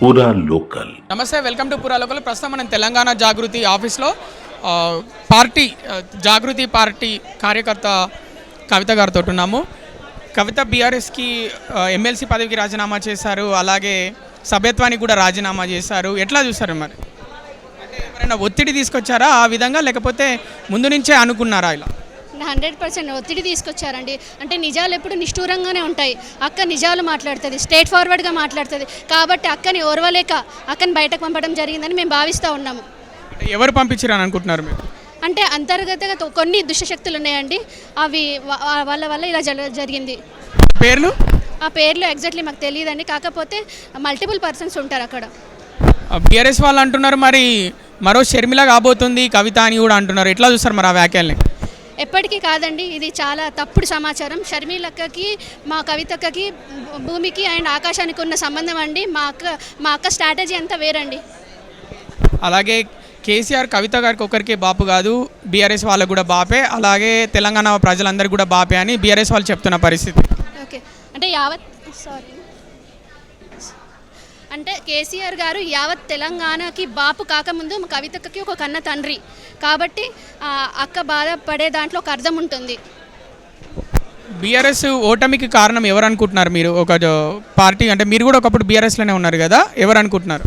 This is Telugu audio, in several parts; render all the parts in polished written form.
పూరా లోకల్. నమస్తే, వెల్కమ్ టు పూరా లోకల్. ప్రస్తుతం మనం తెలంగాణ జాగృతి ఆఫీస్లో పార్టీ జాగృతి పార్టీ కార్యకర్త కవిత గారితో ఉన్నాము. కవిత బీఆర్ఎస్కి ఎమ్మెల్సీ పదవికి రాజీనామా చేశారు, అలాగే సభ్యత్వానికి కూడా రాజీనామా చేశారు. ఎట్లా చూస్తారు మరి? అంటే ఎవరైనా ఒత్తిడి తీసుకొచ్చారా ఆ విధంగా, లేకపోతే ముందు నుంచే అనుకున్నారా ఇలా? 100% ఒత్తిడి తీసుకొచ్చారండి. అంటే నిజాలు ఎప్పుడు నిష్ఠూరంగానే ఉంటాయి. అక్క నిజాలు మాట్లాడుతుంది, స్ట్రేట్ ఫార్వర్డ్గా మాట్లాడుతుంది. కాబట్టి అక్కని ఓర్వలేక అక్కని బయటకు పంపడం జరిగిందని మేము భావిస్తూ ఉన్నాము. ఎవరు పంపించారని అనుకుంటున్నారు మీరు? అంటే అంతర్గతంగా కొన్ని దుష్టశక్తులు ఉన్నాయండి, అవి వాళ్ళ వల్ల ఇలా జరిగింది. పేర్లు? ఆ పేర్లు ఎగ్జాక్ట్లీ మాకు తెలియదండి, కాకపోతే మల్టిపుల్ పర్సన్స్ ఉంటారు అక్కడ. బీఆర్ఎస్ వాళ్ళు అంటున్నారు మరి మరో షర్మిల కాబోతుంది కవిత అని కూడా అంటున్నారు. ఎట్లా చూస్తారు మరి ఆ వ్యాఖ్యల్ని? ఎప్పటికీ కాదండి, ఇది చాలా తప్పుడు సమాచారం. షర్మిలక్కకి మా కవితక్కకి భూమికి అండ్ ఆకాశానికి ఉన్న సంబంధం అండి. మా అక్క స్ట్రాటజీ అంతా వేరండి. అలాగే కేసీఆర్ కవిత గారికి ఒకరికి బాపు కాదు, బీఆర్ఎస్ వాళ్ళకు కూడా బాపే, అలాగే తెలంగాణ ప్రజలందరికీ కూడా బాపే అని బీఆర్ఎస్ వాళ్ళు చెప్తున్న పరిస్థితి. ఓకే, అంటే కేసీఆర్ గారు యావత్ తెలంగాణకి బాపు కాకముందు మా కవితక్కకి ఒక కన్న తండ్రి కాబట్టి అక్క బాధపడే దాంట్లో ఒక అర్థం ఉంటుంది. బీఆర్ఎస్ ఓటమికి కారణం ఎవరు అనుకుంటున్నారు మీరు? ఒక పార్టీ అంటే మీరు కూడా ఒకప్పుడు బీఆర్ఎస్లోనే ఉన్నారు కదా, ఎవరు అనుకుంటున్నారు?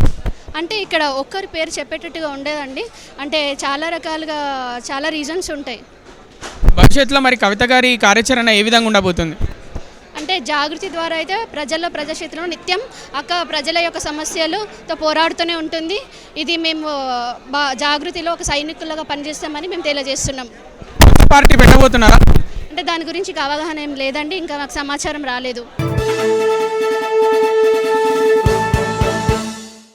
అంటే ఇక్కడ ఒక్కరి పేరు చెప్పేటట్టుగా ఉండేదండి. అంటే చాలా రకాలుగా చాలా రీజన్స్ ఉంటాయి. భవిష్యత్తులో మరి కవిత గారి కార్యాచరణ ఏ విధంగా ఉండబోతుంది? అంటే జాగృతి ద్వారా అయితే ప్రజాక్షేత్రంలో నిత్యం అక్క ప్రజల యొక్క సమస్యలతో పోరాడుతూనే ఉంటుంది. ఇది మేము జాగృతిలో ఒక సైనికులుగా పనిచేస్తామని మేము తెలియజేస్తున్నాం. పార్టీ పెట్టబోతున్నారా? అంటే దాని గురించి అవగాహన ఏం లేదండి, ఇంకా మాకు సమాచారం రాలేదు.